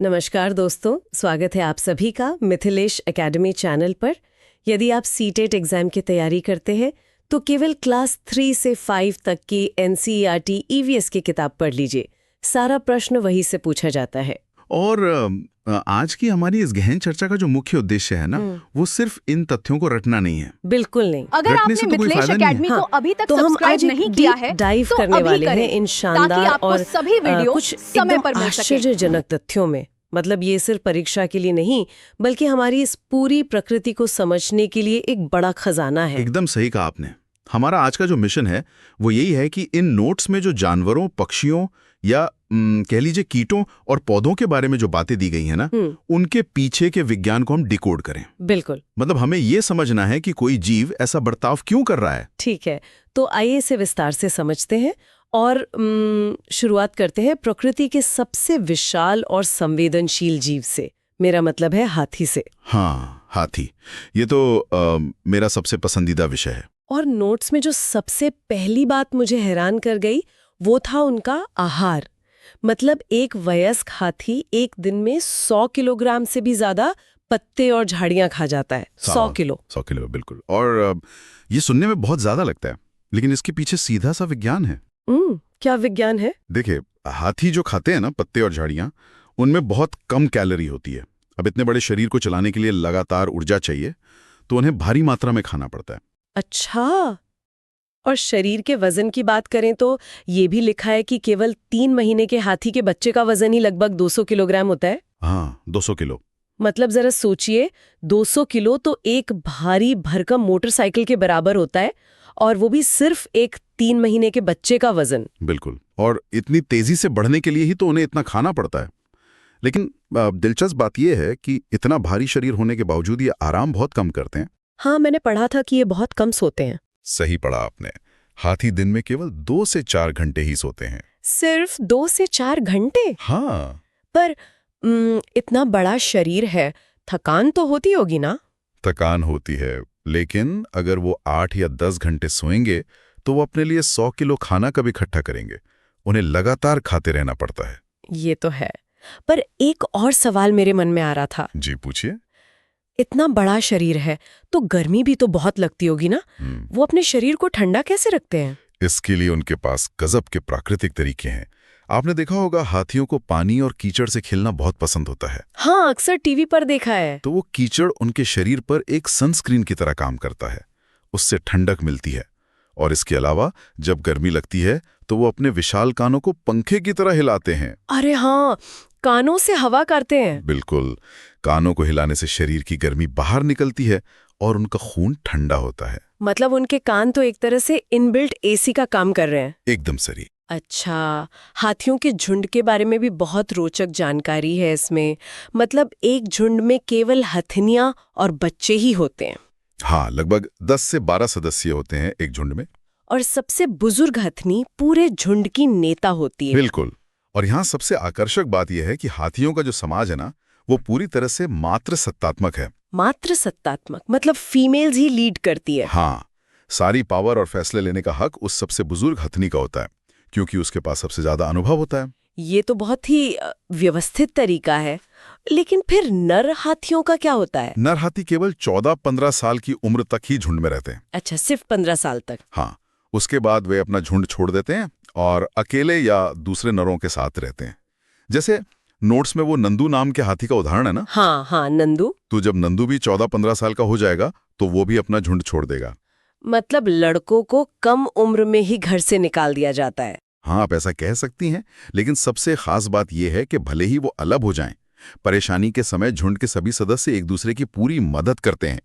नमस्कार दोस्तों, स्वागत है आप सभी का मिथिलेश एकेडमी चैनल पर। यदि आप सीटेट एग्जाम की तैयारी करते हैं तो केवल क्लास 3 से 5 तक की एनसीईआरटी ईवीएस की किताब पढ़ लीजिए। सारा प्रश्न वही से पूछा जाता है। और आज की हमारी इस गहन चर्चा का जो मुख्य उद्देश्य है ना, वो सिर्फ इन तथ्यों को रटना नहीं है। बिल्कुल नहीं। अगर रटने आपने से तो कोई मिथिलेश फायदा नहीं है। एकेडमी को अभी तक तो हम सब्सक्राइब आज एक नहीं किया है डाइव तो करने अभी वाले करें, हैं इन ताकि शानदार आपको और सभी वीडियो कुछ समय एकदम पर मिल सके। आश्चर्यजनक तथ्यों में। मतलब ये सिर्फ परीक्षा के लिए नहीं, बल्कि हमारी इस पूरी प्रकृति को समझने के लिए एक बड़ा खजाना है। एकदम सही कहा आपने। हमारा आज का जो मिशन है वो यही है कि इन नोट्स में जो जानवरों, पक्षियों या कह लीजिए कीटों और पौधों के बारे में जो बातें दी गई हैं ना, उनके पीछे के विज्ञान को हम डिकोड करें। बिल्कुल। मतलब हमें ये समझना है कि कोई जीव ऐसा बर्ताव क्यों कर रहा है। ठीक है, तो आइए इसे विस्तार से समझते हैं और शुरुआत करते हैं प्रकृति के सबसे विशाल और संवेदनशील जीव से। मेरा मतलब है हाथी से। हाँ, हाथी। ये तो मेरा सबसे पसंदीदा विषय है। और नोट्स में जो सबसे पहली बात मुझे हैरान कर गई वो था उनका आहार। मतलब एक वयस्क हाथी एक दिन में 100 किलोग्राम से भी ज्यादा पत्ते और झाड़ियां खा जाता है। 100 किलो। 100 किलो, बिल्कुल। और ये सुनने में बहुत ज्यादा लगता है, लेकिन इसके पीछे सीधा सा विज्ञान है। क्या विज्ञान है? देखिए, हाथी जो खाते हैं ना पत्ते और झाड़ियां, उनमें बहुत कम कैलोरी होती है। अब इतने बड़े शरीर को चलाने के लिए लगातार ऊर्जा चाहिए, तो उन्हें भारी मात्रा में खाना पड़ता है। अच्छा, और शरीर के वजन की बात करें तो ये भी लिखा है कि केवल 3 महीने के हाथी के बच्चे का वजन ही लगभग 200 किलोग्राम होता है। हाँ, 200 किलो। मतलब जरा सोचिए, 200 किलो तो एक भारी भरकम मोटरसाइकिल के बराबर होता है, और वो भी सिर्फ एक 3 महीने के बच्चे का वजन। बिल्कुल। और इतनी तेजी से बढ़ने के लिए ही तो उन्हें इतना खाना पड़ता है। लेकिन दिलचस्प बात यह है कि इतना भारी शरीर होने के बावजूद ये आराम बहुत कम करते हैं। हाँ, मैंने पढ़ा था कि ये बहुत कम सोते हैं। सही पढ़ा आपने। हाथी दिन में केवल 2 से 4 घंटे ही सोते हैं। सिर्फ 2 से 4 घंटे? हाँ। पर इतना बड़ा शरीर है, थकान तो होती होगी ना? थकान होती है, लेकिन अगर वो 8 या 10 घंटे सोएंगे तो वो अपने लिए 100 किलो खाना कब इकट्ठा करेंगे। उन्हें लगातार खाते रहना पड़ता है। ये तो है। पर एक और सवाल मेरे मन में आ रहा था। जी, पूछिए। इतना बड़ा शरीर है तो गर्मी भी तो बहुत लगती होगी ना? वो अपने शरीर को ठंडा कैसे रखते हैं? इसके लिए उनके पास गजब के प्राकृतिक तरीके हैं। आपने देखा होगा, हाथियों को पानी और कीचड़ से खेलना बहुत पसंद होता है। हाँ, अक्सर टीवी पर देखा है। तो वो कीचड़ उनके शरीर पर एक सनस्क्रीन की तरह काम करता है। उससे ठंडक मिलती है। और इसके अलावा जब गर्मी लगती है तो वो अपने विशाल कानों को पंखे की तरह हिलाते हैं। अरे हाँ, कानों से हवा करते हैं। बिल्कुल। कानों को हिलाने से शरीर की गर्मी बाहर निकलती है और उनका खून ठंडा होता है। मतलब उनके कान तो एक तरह से इनबिल्ट एसी का काम कर रहे हैं। एकदम सही। अच्छा, हाथियों के झुंड के बारे में भी बहुत रोचक जानकारी है इसमें। मतलब एक झुंड में केवल हथनियां और बच्चे ही होते हैं। हाँ, लगभग 10 से 12 सदस्य होते हैं एक झुंड में। और सबसे बुजुर्ग हथनी पूरे झुंड की नेता होती है। बिल्कुल। और यहाँ सबसे आकर्षक बात यह है कि हाथियों का जो समाज है ना, वो पूरी तरह से मात्र सत्तात्मक है। मात्र सत्तात्मक मतलब फीमेल्स ही लीड करती है। हाँ, सारी पावर और फैसले लेने का हक उस सबसे बुजुर्ग हथनी का होता है, क्योंकि उसके पास सबसे ज्यादा अनुभव होता है। ये तो बहुत ही व्यवस्थित तरीका है। लेकिन फिर नर हाथियों का क्या होता है? नर हाथी केवल 14-15 साल की उम्र तक ही झुंड में रहते हैं। अच्छा, सिर्फ 15 साल तक? हाँ, उसके बाद वे अपना झुंड छोड़ देते हैं और अकेले या दूसरे नरों के साथ रहते हैं। जैसे नोट्स में वो नंदू नाम के हाथी का उदाहरण है ना। हाँ हाँ, नंदू। तो जब नंदू भी 14-15 साल का हो जाएगा तो वो भी अपना झुंड छोड़ देगा। मतलब लड़कों को कम उम्र में ही घर से निकाल दिया जाता है। हाँ, आप ऐसा कह सकती हैं। लेकिन सबसे खास बात यह है कि भले ही वो अलग हो जाएं, परेशानी के समय झुंड के सभी सदस्य एक दूसरे की पूरी मदद करते हैं।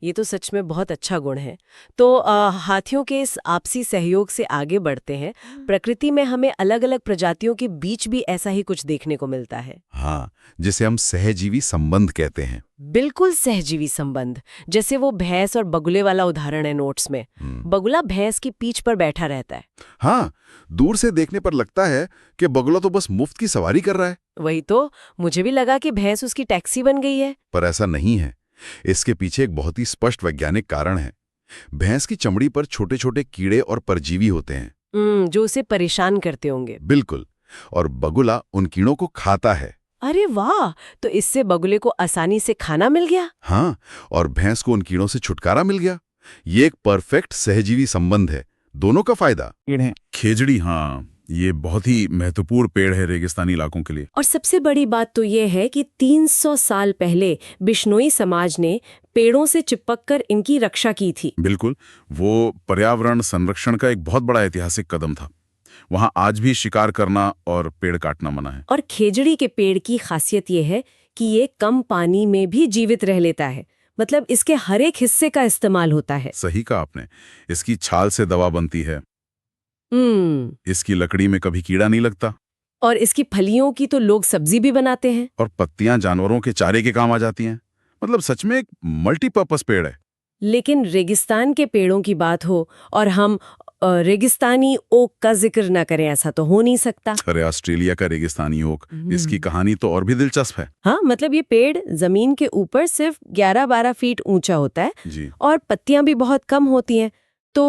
ये तो सच में बहुत अच्छा गुण है। तो हाथियों के इस आपसी सहयोग से आगे बढ़ते हैं। प्रकृति में हमें अलग अलग प्रजातियों के बीच भी ऐसा ही कुछ देखने को मिलता है। हाँ, जिसे हम सहजीवी संबंध कहते हैं। बिल्कुल, सहजीवी संबंध। जैसे वो भैंस और बगुले वाला उदाहरण है नोट्स में। बगुला भैंस की पीठ पर बैठा रहता है। हाँ, दूर से देखने पर लगता है कि बगुला तो बस मुफ्त की सवारी कर रहा है। वही तो, मुझे भी लगा कि भैंस उसकी टैक्सी बन गई है। पर ऐसा नहीं है। इसके पीछे एक बहुत ही स्पष्ट वैज्ञानिक कारण है। भैंस की चमड़ी पर छोटे छोटे कीड़े और परजीवी होते हैं जो उसे परेशान करते होंगे। बिल्कुल। और बगुला उन कीड़ों को खाता है। अरे वाह, तो इससे बगुले को आसानी से खाना मिल गया। हाँ, और भैंस को उन कीड़ों से छुटकारा मिल गया। ये एक परफेक्ट सहजीवी संबंध है, दोनों का फायदा। खेजड़ी, हाँ, ये बहुत ही महत्वपूर्ण पेड़ है रेगिस्तानी इलाकों के लिए। और सबसे बड़ी बात तो ये है कि 300 साल पहले बिश्नोई समाज ने पेड़ों से चिपककर इनकी रक्षा की थी। बिल्कुल, वो पर्यावरण संरक्षण का एक बहुत बड़ा ऐतिहासिक कदम था। वहाँ आज भी शिकार करना और पेड़ काटना मना है। और खेजड़ी के पेड़ की खासियत ये है कि ये कम पानी में भी जीवित रह लेता है, मतलब इसके हर एक हिस्से का इस्तेमाल होता है। सही कहा आपने। इसकी छाल से दवा बनती है, इसकी लकड़ी में कभी कीड़ा नहीं लगता, और इसकी फलियों की तो लोग सब्जी भी बनाते हैं। और पत्तियां जानवरों के चारे के काम आ जाती हैं। मतलब सच में एक मल्टीपर्पस पेड़ है। लेकिन रेगिस्तान के पेड़ों की बात हो और हम रेगिस्तानी ओक का जिक्र ना करें, ऐसा तो हो नहीं सकता। अरे, ऑस्ट्रेलिया का रेगिस्तानी ओक, इसकी कहानी तो और भी दिलचस्प है। हाँ, मतलब ये पेड़ जमीन के ऊपर सिर्फ 11-12 फीट ऊंचा होता है जी। और पत्तियां भी बहुत कम होती हैं। तो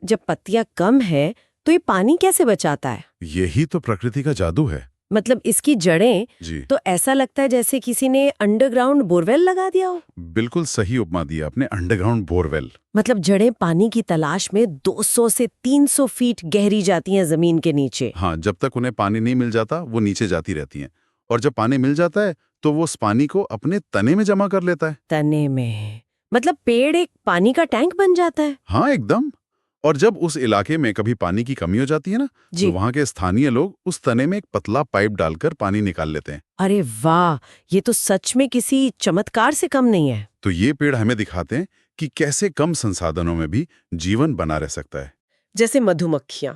जब पत्तियां कम है तो ये पानी कैसे बचाता है? यही तो प्रकृति का जादू है। मतलब इसकी जड़ें जी, तो ऐसा लगता है जैसे किसी ने अंडरग्राउंड बोरवेल लगा दिया हो। बिल्कुल सही उपमा दी आपने, अंडरग्राउंड बोरवेल। मतलब जड़ें पानी की तलाश में 200 से 300 फीट गहरी जाती हैं जमीन के नीचे। हाँ, जब तक उन्हें पानी नहीं मिल जाता वो नीचे जाती रहती हैं, और जब पानी मिल जाता है तो वो उस पानी को अपने तने में जमा कर लेता है। तने में मतलब पेड़ एक पानी का टैंक बन जाता है। हाँ, एकदम। और जब उस इलाके में कभी पानी की कमी हो जाती है ना, जी। तो वहाँ के स्थानीय लोग उस तने में एक पतला पाइप डालकर पानी निकाल लेते हैं। अरे वाह, ये तो सच में किसी चमत्कार से कम नहीं है। तो ये पेड़ हमें दिखाते हैं कि कैसे कम संसाधनों में भी जीवन बना रह सकता है। जैसे मधुमक्खियां,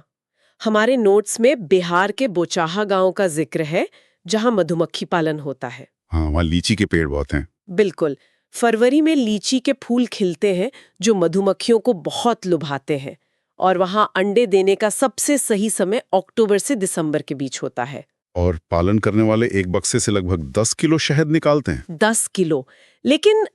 हमारे नोट्स में बिहार के बोचाहा गांव का जिक्र है जहां मधुमक्खी पालन होता है। हाँ, वहाँ लीची के पेड़ बहुत हैं। बिल्कुल, फरवरी में लीची के फूल खिलते हैं जो मधुमक्खियों को बहुत लुभाते हैं, और वहां अंडे देने का सबसे सही समय अक्टूबर से दिसंबर के बीच होता है। और पालन करने वाले एक बक्से से लगभग 10 किलो शहद निकालते हैं। 10 किलो। लेकिन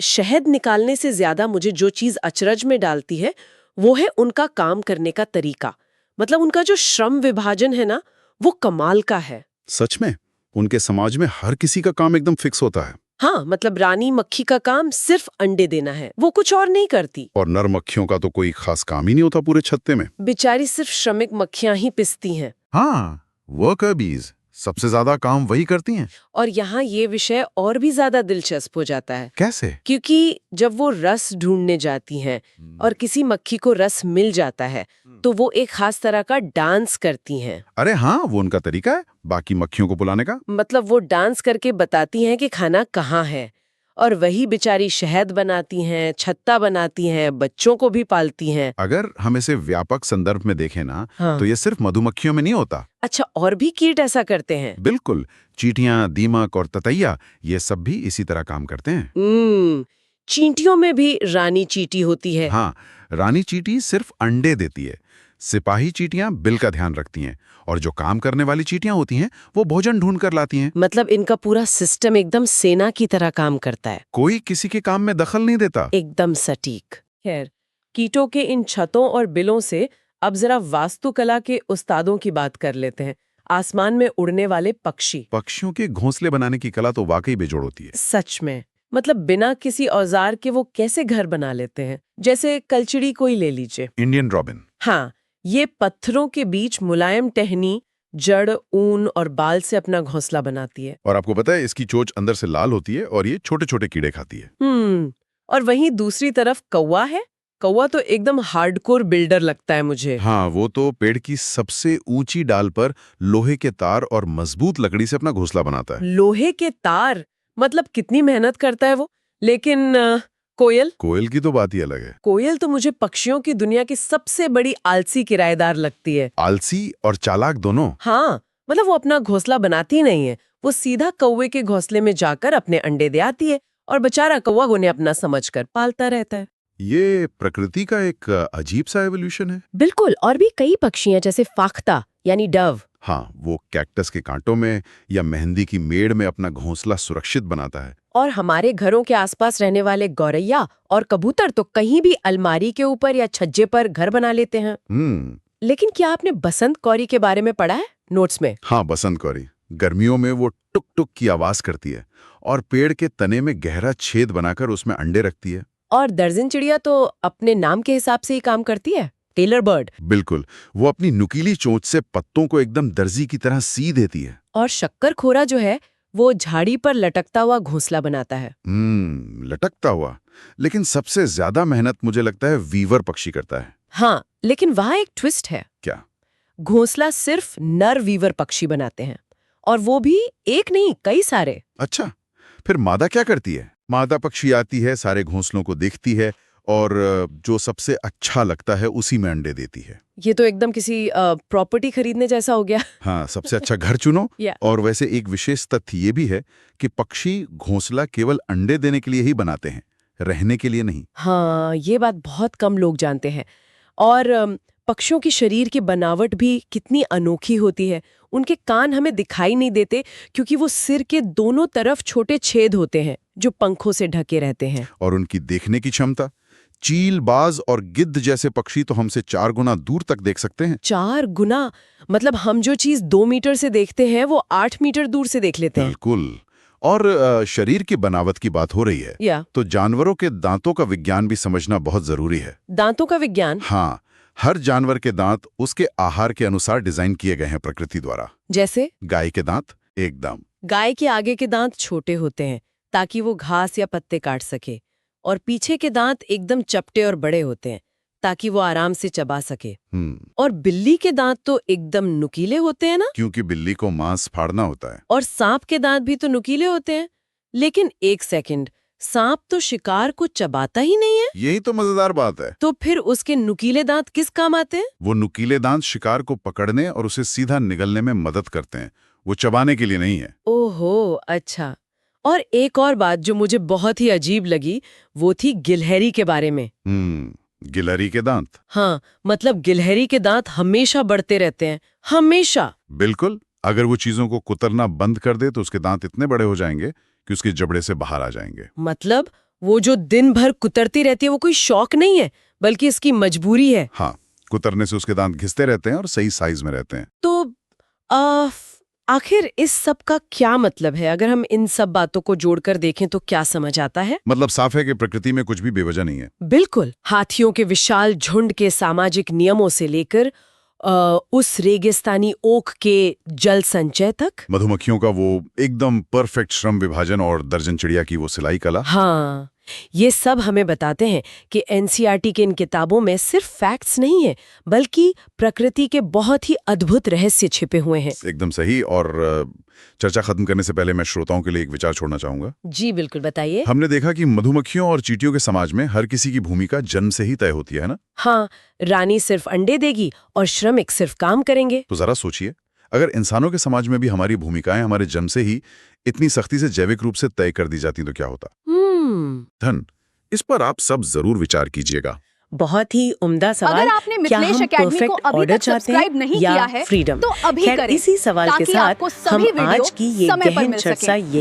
शहद निकालने से ज्यादा मुझे जो चीज अचरज में डालती है वो है उनका काम करने का तरीका। मतलब उनका जो श्रम विभाजन है ना, वो कमाल का है। सच में, उनके समाज में हर किसी का काम एकदम फिक्स होता है। हाँ, मतलब रानी मक्खी का काम सिर्फ अंडे देना है, वो कुछ और नहीं करती। और नर मक्खियों का तो कोई खास काम ही नहीं होता पूरे छत्ते में। बेचारी सिर्फ श्रमिक मक्खियां ही पिसती हैं। हाँ, वर्कर बीज सबसे ज्यादा काम वही करती हैं। और यहाँ ये विषय और भी ज्यादा दिलचस्प हो जाता है। कैसे? क्योंकि जब वो रस ढूंढने जाती हैं और किसी मक्खी को रस मिल जाता है तो वो एक खास तरह का डांस करती हैं। अरे हाँ, वो उनका तरीका है बाकी मक्खियों को बुलाने का। मतलब वो डांस करके बताती हैं कि खाना कहाँ है, और वही बेचारी शहद बनाती हैं, छत्ता बनाती हैं, बच्चों को भी पालती हैं। अगर हम इसे व्यापक संदर्भ में देखें ना, हाँ। तो ये सिर्फ मधुमक्खियों में नहीं होता। अच्छा, और भी कीट ऐसा करते हैं? बिल्कुल, चींटियां, दीमक और ततैया, ये सब भी इसी तरह काम करते हैं। चींटियों में भी रानी चींटी होती है। हाँ, रानी चींटी सिर्फ अंडे देती है। सिपाही चींटियां बिल का ध्यान रखती हैं, और जो काम करने वाली चींटियां होती हैं वो भोजन ढूंढ कर लाती हैं। मतलब इनका पूरा सिस्टम एकदम सेना की तरह काम करता है। कोई किसी के काम में दखल नहीं देता। एकदम सटीक। खैर, कीटों के इन छतों और बिलों से अब जरा वास्तुकला के उस्तादों की बात कर लेते हैं। आसमान में उड़ने वाले पक्षी। पक्षियों के घोंसले बनाने की कला तो वाकई बेजोड़ होती है। सच में, मतलब बिना किसी औजार के वो कैसे घर बना लेते हैं। जैसे कलचिड़ी को ही ले लीजिए। Indian robin. हाँ, ये पत्थरों के बीच मुलायम टहनी, जड़, ऊन और बाल से अपना घोंसला बनाती है। और आपको पता है, इसकी चोंच अंदर से लाल होती है और ये छोटे छोटे कीड़े खाती है। और वहीं दूसरी तरफ कौवा है। कौवा तो एकदम हार्डकोर बिल्डर लगता है मुझे। हाँ, वो तो पेड़ की सबसे ऊंची डाल पर लोहे के तार और मजबूत लकड़ी से अपना घोंसला बनाता है। लोहे के तार, मतलब कितनी मेहनत करता है वो। लेकिन कोयल कोयल की तो बात ही अलग है। कोयल तो मुझे पक्षियों की दुनिया की सबसे बड़ी आलसी किराएदार लगती है। आलसी और चालाक दोनों। हाँ, मतलब वो अपना घोंसला बनाती नहीं है, वो सीधा कौवे के घोंसले में जाकर अपने अंडे दे आती है, और बेचारा कौवा उन्हें अपना समझकर पालता रहता है। ये प्रकृति का एक अजीब सा एवोल्यूशन है। बिल्कुल। और भी कई पक्षियां जैसे फाख्ता यानी डव। हाँ, वो कैक्टस के कांटों में या मेहंदी की मेड़ में अपना घोंसला सुरक्षित बनाता है। और हमारे घरों के आसपास रहने वाले गौरैया और कबूतर तो कहीं भी अलमारी के ऊपर या छज्जे पर घर बना लेते हैं। लेकिन क्या आपने बसंत कौरी के बारे में पढ़ा है? नोट्स में। हाँ, बसंत कौरी। गर्मियों में वो टुक टुक की आवाज करती है और पेड़ के तने में गहरा छेद बनाकर उसमें अंडे रखती है। और दर्जन चिड़िया तो अपने नाम के हिसाब से ही काम करती है, टेलर बर्ड। बिल्कुल, वो अपनी नुकीली चोंच से पत्तों को एकदम दर्जी की तरह सी देती है। और शक्करखोरा जो है वो झाड़ी पर लटकता हुआ घोंसला बनाता है। लटकता हुआ। लेकिन सबसे ज्यादा मेहनत मुझे लगता है वीवर पक्षी करता है। हाँ, लेकिन वहाँ एक ट्विस्ट है। क्या? घोंसला सिर्फ नर वीवर पक्षी बनाते हैं, और वो भी एक नहीं, कई सारे। अच्छा, फिर मादा क्या करती है? मादा पक्षी आती है, सारे घोंसलों को देखती है और जो सबसे अच्छा लगता है उसी में अंडे देती है। ये तो एकदम किसी प्रॉपर्टी खरीदने जैसा हो गया। हाँ, सबसे अच्छा घर चुनो। Yeah. और वैसे एक विशेष तथ्य ये भी है कि पक्षी घोंसला केवल अंडे देने के लिए ही बनाते हैं, रहने के लिए नहीं। हाँ, ये बात बहुत कम लोग जानते हैं। और पक्षियों की शरीर की बनावट भी कितनी अनोखी होती है। उनके कान हमें दिखाई नहीं देते क्योंकि वो सिर के दोनों तरफ छोटे छेद होते हैं जो पंखों से ढके रहते हैं। और उनकी देखने की क्षमता, चील, बाज और गिद्ध जैसे पक्षी तो हमसे 4 गुना दूर तक देख सकते हैं। 4 गुना? मतलब हम जो चीज 2 मीटर से देखते हैं वो 8 मीटर दूर से देख लेते हैं। बिल्कुल। और शरीर की बनावट की बात हो रही है, या तो जानवरों के दांतों का विज्ञान भी समझना बहुत जरूरी है। दांतों का विज्ञान? हाँ, हर जानवर के दांत उसके आहार के अनुसार डिजाइन किए गए हैं प्रकृति द्वारा। जैसे गाय के दांत एकदम। गाय के आगे के दांत छोटे होते हैं ताकि वो घास या पत्ते काट सके, और पीछे के दांत एकदम चपटे और बड़े होते हैं ताकि वो आराम से चबा सके। और बिल्ली के दांत तो एकदम नुकीले होते हैं ना, क्योंकि बिल्ली को मांस फाड़ना होता है। और सांप के दांत भी तो नुकीले होते हैं। लेकिन एक सेकंड, सांप तो शिकार को चबाता ही नहीं है। यही तो मजेदार बात है। तो फिर उसके नुकीले दांत किस काम आते हैं? वो नुकीले दांत शिकार को पकड़ने और उसे सीधा निगलने में मदद करते हैं, वो चबाने के लिए नहीं है। ओहो, अच्छा। और एक और बात जो मुझे बहुत ही अजीब लगी वो थी गिलहरी के बारे में। गिलहरी के दांत? हाँ, मतलब गिलहरी के दांत हमेशा बढ़ते रहते हैं, हमेशा। बिल्कुल, अगर वो चीजों को कुतरना बंद कर दे तो उसके दांत इतने बड़े हो जाएंगे कि उसके जबड़े से बाहर आ जाएंगे। मतलब वो जो दिन भर कुतरती रहती है वो कोई शौक नहीं है, बल्कि इसकी मजबूरी है। हाँ, कुतरने से उसके दांत घिसते रहते हैं और सही साइज में रहते हैं। तो आखिर इस सब का क्या मतलब है? अगर हम इन सब बातों को जोड़कर देखें तो क्या समझ आता है? मतलब साफ है कि प्रकृति में कुछ भी बेवजह नहीं है। बिल्कुल। हाथियों के विशाल झुंड के सामाजिक नियमों से लेकर उस रेगिस्तानी ओक के जल संचय तक, मधुमक्खियों का वो एकदम परफेक्ट श्रम विभाजन और दर्जन चिड़िया की वो सिलाई कला। हाँ, ये सब हमें बताते हैं कि एनसीईआरटी की इन किताबों में सिर्फ फैक्ट्स नहीं है, बल्कि प्रकृति के बहुत ही अद्भुत रहस्य छिपे हुए हैं। एकदम सही। और चर्चा खत्म करने से पहले मैं श्रोताओं के लिए एक विचार छोड़ना चाहूंगा। जी बिल्कुल, बताइए। हमने देखा कि मधुमक्खियों और चींटियों के समाज में हर किसी की भूमिका जन्म से ही तय होती है ना? हाँ, रानी सिर्फ अंडे देगी और श्रमिक सिर्फ काम करेंगे। तो जरा सोचिए, अगर इंसानों के समाज में भी हमारी भूमिकाएं हमारे जन्म से ही इतनी सख्ती से जैविक रूप से तय कर दी जाती तो क्या होता? धन, इस पर आप सब जरूर विचार कीजिएगा। बहुत ही उम्दा सवाल। अगर आपने मिथिलेश एकेडमी को अभी तक सब्सक्राइब नहीं किया है फ्रीडम? तो अभी करें, इसी सवाल के ताकि साथ आपको सभी हम आज की ये समय पर गहन मिल चर्चा सकें।